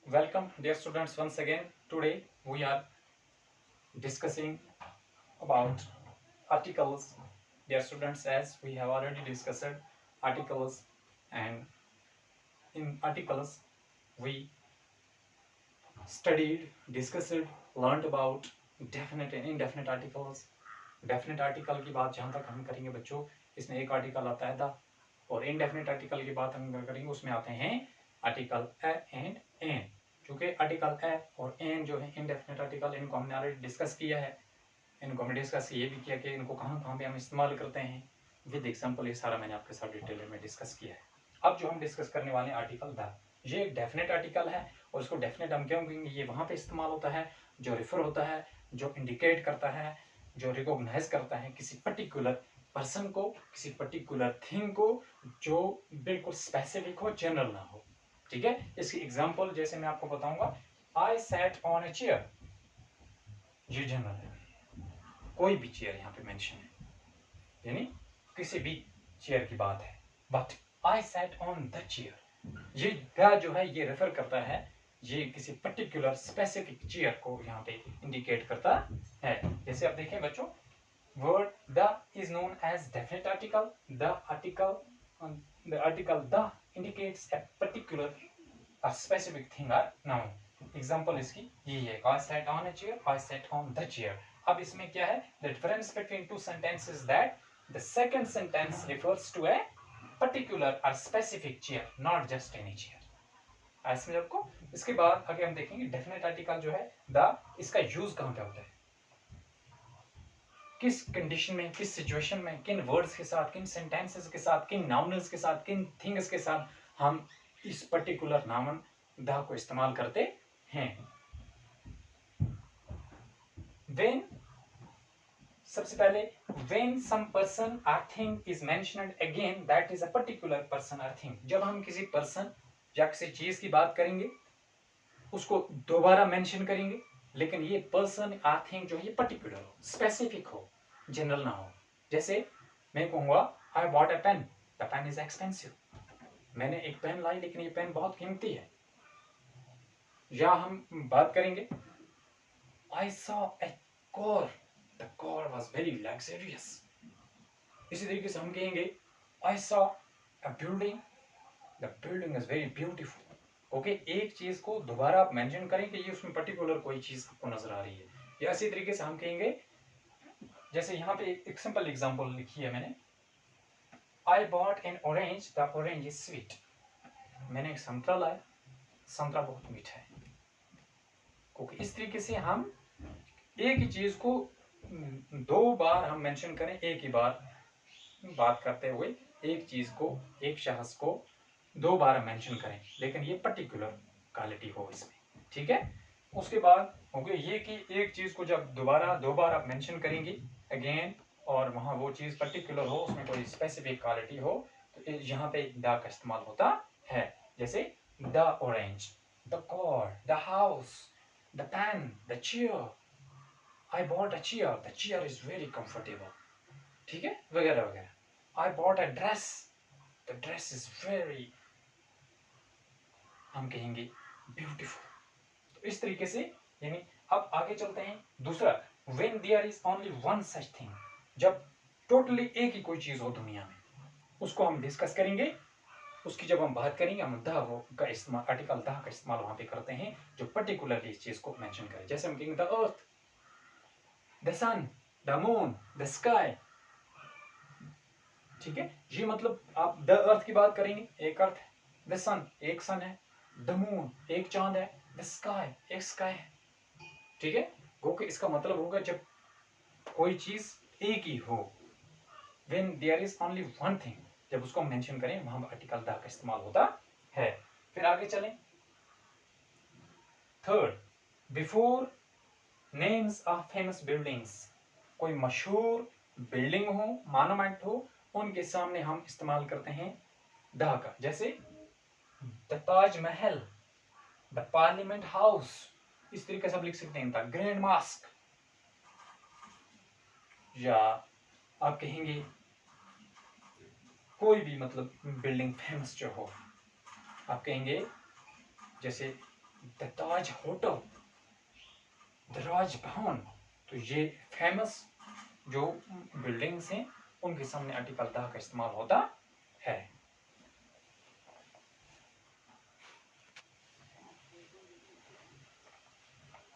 Welcome, dear students, once again. Today we are discussing about articles. Dear students, as we have already discussed articles, and in articles we studied, discussed, learned about definite and indefinite articles. Definite article की बात जहाँ तक हम करेंगे बच्चों, इसमें एक article आता है द, और इनडेफिनेट आर्टिकल की बात हम करेंगे, उसमें आते हैं आर्टिकल ए एंड एन। क्योंकि आर्टिकल ए और एन जो है इनडेफिनेट आर्टिकल, इनको हमने ऑलरेडी डिस्कस किया है। इनको हमने डिस्कस ये भी किया कि इनको कहाँ कहाँ पे हम इस्तेमाल करते हैं विद एग्जाम्पल। ये सारा मैंने आपके साथ डिटेल में डिस्कस किया है। अब जो हम डिस्कस करने वाले हैं आर्टिकल द, ये एक डेफिनेट आर्टिकल है, और इसको डेफिनेट हम क्यों कहेंगे, ये वहाँ पे इस्तेमाल होता है जो रिफर होता है, जो इंडिकेट करता है, जो रिकॉग्नाइज करता है किसी पर्टिकुलर पर्सन को, किसी पर्टिकुलर थिंग को, जो बिल्कुल स्पेसिफिक हो, जनरल ना हो। ठीक है, इसकी एग्जांपल जैसे मैं आपको बताऊंगा, I sat on a chair, ये जनरल है, कोई भी चेयर यहाँ पे मेंशन है, यानी किसी भी चेयर की बात है। But I sat on the chair, ये द जो है ये रेफर करता है, ये किसी पर्टिकुलर स्पेसिफिक चेयर को यहाँ पे इंडिकेट करता है। जैसे आप देखें बच्चों, word the is known as definite article. The article the indicates a particular or specific thing or noun. Example इसकी ये है, I sat on a chair, I sat on the chair. अब इसमें क्या है, the difference between two sentences that the second sentence refers to a particular or specific chair, not just any chair. ऐसे आपको इसके बाद आगे हम देखेंगे डेफिनेट आर्टिकल जो है द, इसका यूज कहाँ पे होता है, किस कंडीशन में, किस सिचुएशन में, किन वर्ड्स के साथ, किन सेंटेंसेस के साथ, किन नाउन्स के साथ, किन थिंग्स के साथ हम इस पर्टिकुलर नाउन द को इस्तेमाल करते हैं। व्हेन, सबसे पहले व्हेन सम पर्सन और thing is mentioned again, that is a particular person और थिंग। जब हम किसी पर्सन या किसी चीज की बात करेंगे, उसको दोबारा मेंशन करेंगे, लेकिन ये पर्सन और थिंग जो है ये पर्टिकुलर हो, स्पेसिफिक हो, जनरल ना हो। जैसे मैं कहूंगा I bought a pen, the pen is expensive, मैंने एक पेन लाई लेकिन ये पेन बहुत कीमती है। या हम बात करेंगे I saw a car, the car was very luxurious. इसी तरीके से हम कहेंगे I saw a building, the building is very beautiful. Okay, एक चीज को दोबारा आप मेंशन करें कि ये उसमें पर्टिकुलर कोई चीज आपको नजर आ रही है। या इसी तरीके से हम कहेंगे, जैसे यहाँ पे एक सिंपल एग्जांपल लिखी है मैंने, I bought N orange, the orange is sweet, मैंने एक संतरा लाया, संतरा बहुत मीठा है। ओके, इस तरीके से हम एक ही चीज को दो बार हम मेंशन करें, एक ही बार बात करते हुए एक चीज को, एक शख्स को दो बार मेंशन करें, लेकिन ये पर्टिकुलर क्वालिटी हो इसमें। ठीक है, उसके बाद हो गया ये कि एक चीज को जब दोबारा दो बार आप मेंशन करेंगे अगेन, और वहां वो चीज पर्टिकुलर हो, उसमें कोई स्पेसिफिक क्वालिटी हो, तो यहाँ पे द का इस्तेमाल होता है। जैसे the orange, the car, the house, the pen, the chair, I bought a chair, the chair is very comfortable. ठीक है, वगैरह वगैरह। I bought a dress, the dress is very, हम कहेंगे ब्यूटीफुल। तो इस तरीके से, यानी अब आगे चलते हैं। दूसरा, when there is only one such thing, जब टोटली एक ही कोई चीज हो दुनिया में, उसको हम डिस्कस करेंगे। उसकी जब हम बात करेंगे, हम द का इस्तेमाल, आर्टिकल द का इस्तेमाल वहां पे करते हैं जो पर्टिकुलरली इस चीज को मेंशन करे। जैसे हम कहेंगे the earth, the sun, the moon, the sky. ठीक है, ये मतलब आप द अर्थ की बात करेंगे, एक अर्थ है, द सन एक सन है, द मून एक चांद है, द स्काई एक स्काई है। ठीक है, ओके, इसका मतलब होगा जब कोई चीज एक ही हो, when there is only one thing, जब उसको मेंशन करें वहां आर्टिकल द का इस्तेमाल होता है। फिर आगे चलें। Third, before names of famous buildings, कोई मशहूर बिल्डिंग हो, मॉन्यूमेंट हो, उनके सामने हम इस्तेमाल करते हैं द का। जैसे the Taj Mahal, the parliament house, इस तरीके से आप लिख सकते हैं द ग्रैंड मास्क। या आप कहेंगे कोई भी मतलब बिल्डिंग फेमस जो हो, आप कहेंगे जैसे the Taj hotel, the Raj Bhavan, तो ये फेमस जो बिल्डिंग्स हैं उनके सामने आर्टिकल द का इस्तेमाल होता है।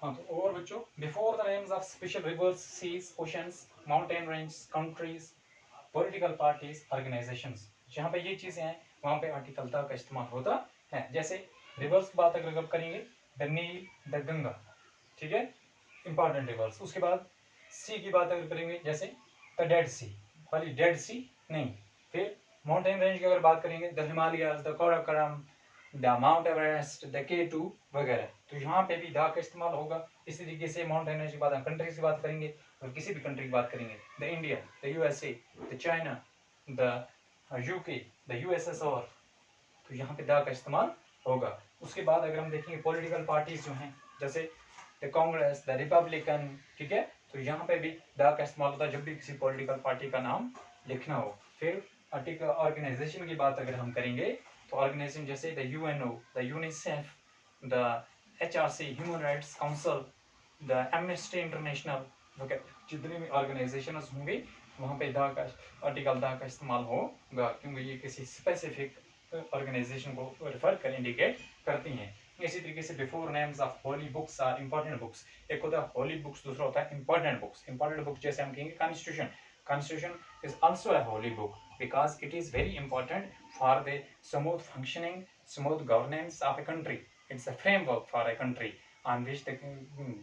हाँ, तो और बच्चों, before the names of special rivers, seas, oceans, mountain range, countries, political parties, organisations, जहाँ पे ये चीजें हैं वहाँ पे आर्टिकल द का इस्तेमाल होता है। जैसे रिवर्स की बात अगर करेंगे, द नील, द गंगा, ठीक है, इंपॉर्टेंट रिवर्स। उसके बाद सी की बात अगर करेंगे, जैसे द डेड सी, खाली डेड सी नहीं। फिर माउंटेन रेंज की अगर बात करेंगे, the Himalayas, the Karakoram, the mount Everest, the K2 वगैरह, तो यहाँ पे भी द का इस्तेमाल होगा। इसी तरीके से माउंटेन रेंज की बात, कंट्रीज की बात करेंगे और किसी भी कंट्री की बात करेंगे, the India, the USA, the China, the UK, the USSR, तो यहाँ पे द का इस्तेमाल होगा। उसके बाद अगर हम देखेंगे पॉलिटिकल पार्टीज जो हैं, जैसे द कांग्रेस, द रिपब्लिकन, ठीक है, तो यहाँ पे भी द का इस्तेमाल होता है जब भी किसी पॉलिटिकल पार्टी का नाम लिखना हो। फिर आर्टिकल ऑर्गेनाइजेशन की बात अगर हम करेंगे, तो ऑर्गेनाइजेशन जैसे the UNO, the UNICEF, the HRC, human rights council, the amnesty international वगैरह, जितने भी ऑर्गेनाइजेशन होंगे वहाँ पे द का आर्टिकल द का इस्तेमाल होगा, क्योंकि ये किसी स्पेसिफिक ऑर्गेनाइजेशन को रेफर कर इंडिकेट करती हैं। इसी तरीके से before names of holy books or important books, एक होता है होली बुक्स, दूसरा होता है इंपॉर्टेंट बुक्स। इंपॉर्टेंट बुक्स जैसे हम कहेंगे constitution, constitution is also a Holi book because it is very important for the smooth functioning, smooth governance of a country. It's a framework for a country on which the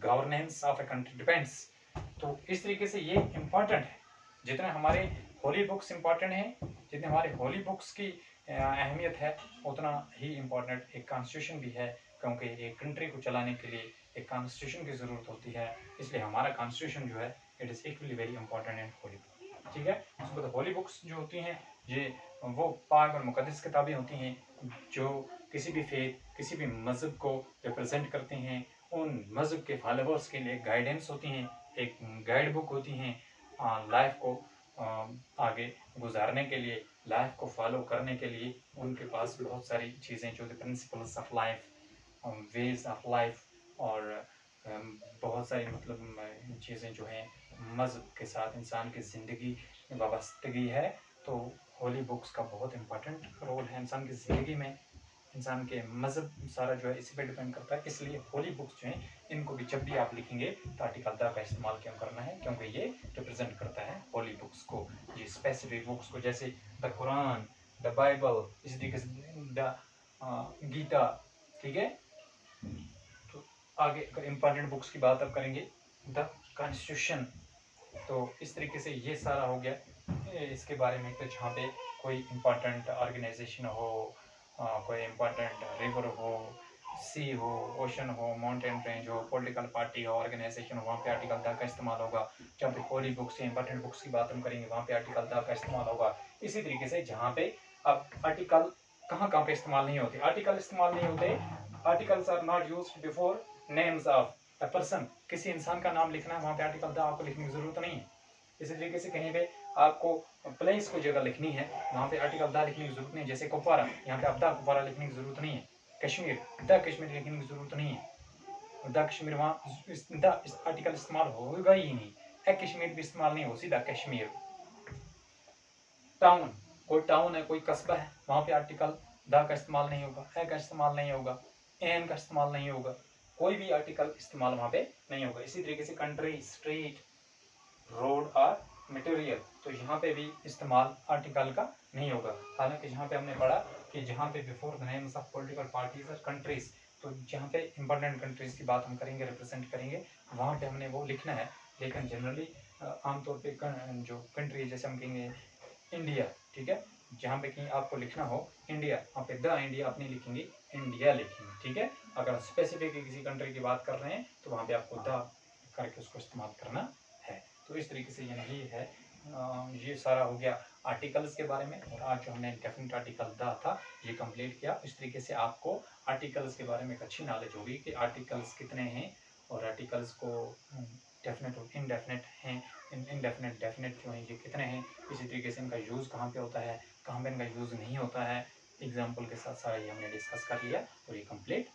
governance of a country depends. तो इस तरीके से ये important है। जितने हमारे holy books important हैं, जितने हमारे होली बुक्स की अहमियत है, उतना ही इम्पोर्टेंट एक कॉन्स्टिट्यूशन भी है, क्योंकि एक कंट्री को चलाने के लिए एक कॉन्स्टिट्यूशन की ज़रूरत होती है। इसलिए हमारा कॉन्स्टिट्यूशन जो है it is equally very important in Holi book, ठीक है। उसके बाद होली बुक्स जो होती हैं ये वो पाक और मुकद्दस किताबें होती हैं जो किसी भी फेथ, किसी भी मज़हब को रिप्रेजेंट करते हैं। उन मज़हब के फॉलोवर्स के लिए गाइडेंस होती हैं, एक गाइड बुक होती हैं लाइफ को आगे गुजारने के लिए, लाइफ को फॉलो करने के लिए। उनके पास बहुत सारी चीज़ें जो principles of life, ways of life, और बहुत सारी मतलब चीज़ें जो हैं मज़हब के साथ इंसान की ज़िंदगी में वाबस्तगी है। तो होली बुक्स का बहुत इम्पोर्टेंट रोल है इंसान की ज़िंदगी में। इंसान के मज़हब सारा जो है इसी पे डिपेंड करता है। इसलिए होली बुक्स जो हैं इनको भी जब भी आप लिखेंगे तो आर्टिकल द का इस्तेमाल क्यों करना है, क्योंकि ये रिप्रेजेंट करता है होली बुक्स को, ये स्पेसिफिक बुक्स को, जैसे द कुरान, द बाइबल, इसी तरीके से द गीता, ठीक है। तो आगे अगर इम्पोर्टेंट बुक्स की बात अब करेंगे, द कॉन्स्टिट्यूशन, तो इस तरीके से ये सारा हो गया इसके बारे में कि जहाँ पे कोई इम्पोर्टेंट ऑर्गेनाइजेशन हो, कोई इम्पोर्टेंट रिवर हो, सी हो, ओशन हो, माउंटेन रेंज हो, पॉलिटिकल पार्टी हो, ऑर्गेनाइजेशन हो, वहाँ पे आर्टिकल द का इस्तेमाल होगा। जहाँ पे होली बुक्स या इंपॉर्टेंट बुक्स की बात हम करेंगे वहाँ पे आर्टिकल द का इस्तेमाल होगा। इसी तरीके से जहाँ पे अब आर्टिकल कहाँ कहाँ पे इस्तेमाल नहीं होते, आर्टिकल इस्तेमाल नहीं होते, articles are not used before names of a person, किसी इंसान का नाम लिखना है वहाँ पे आर्टिकल द आपको लिखने की जरूरत नहीं है। इसी तरीके से कहीं पे आपको प्लेस को जगह लिखनी है वहाँ पे आर्टिकल द लिखने की जरूरत नहीं है। जैसे कुपवारा, यहाँ पे आप द कुपवारा लिखने की जरूरत नहीं है। कश्मीर, द कश्मीर लिखने की जरूरत नहीं है। द कश्मीर वहाँ द आर्टिकल इस्तेमाल होगा ही नहीं, ए कश्मीर भी इस्तेमाल नहीं हो, सीधा कश्मीर। टाउन, कोई टाउन है, कोई कस्बा है, वहाँ पे आर्टिकल द का इस्तेमाल नहीं होगा, ए का इस्तेमाल नहीं होगा, एन का इस्तेमाल नहीं होगा, कोई भी आर्टिकल इस्तेमाल वहाँ पे नहीं होगा। इसी तरीके से कंट्री, स्ट्रीट, रोड और मटेरियल, तो यहाँ पे भी इस्तेमाल आर्टिकल का नहीं होगा। हालांकि जहाँ पे हमने पढ़ा कि जहाँ पे before the names of political parties और कंट्रीज, तो जहाँ पे इंपॉर्टेंट कंट्रीज की बात हम करेंगे, रिप्रेजेंट करेंगे, वहाँ पे हमने वो लिखना है। लेकिन जनरली आमतौर पे जो कंट्री है, जैसे हम कहेंगे इंडिया, ठीक है, जहाँ पे कहीं आपको लिखना हो इंडिया, वहाँ पे द इंडिया आप नहीं लिखेंगे, इंडिया लिखेंगे, ठीक है। अगर स्पेसिफिक किसी कंट्री की बात कर रहे हैं तो वहाँ पे आपको द करके उसको इस्तेमाल करना है। तो इस तरीके से ये है ये सारा हो गया आर्टिकल्स के बारे में। और आज जो हमने डेफिनेट आर्टिकल द था ये कंप्लीट किया। इस तरीके से आपको आर्टिकल्स के बारे में एक अच्छी नॉलेज होगी कि आर्टिकल्स कितने हैं और आर्टिकल्स को डेफिनेट और इनडेफिनेट हैं, इनडेफिनेट डेफिनेट जो हैं ये कितने हैं। इसी तरीके से इनका यूज़ कहाँ पे होता है, कहाँ पे इनका यूज़ नहीं होता है, एग्जाम्पल के साथ सारा ये हमने डिस्कस कर लिया और ये कंप्लीट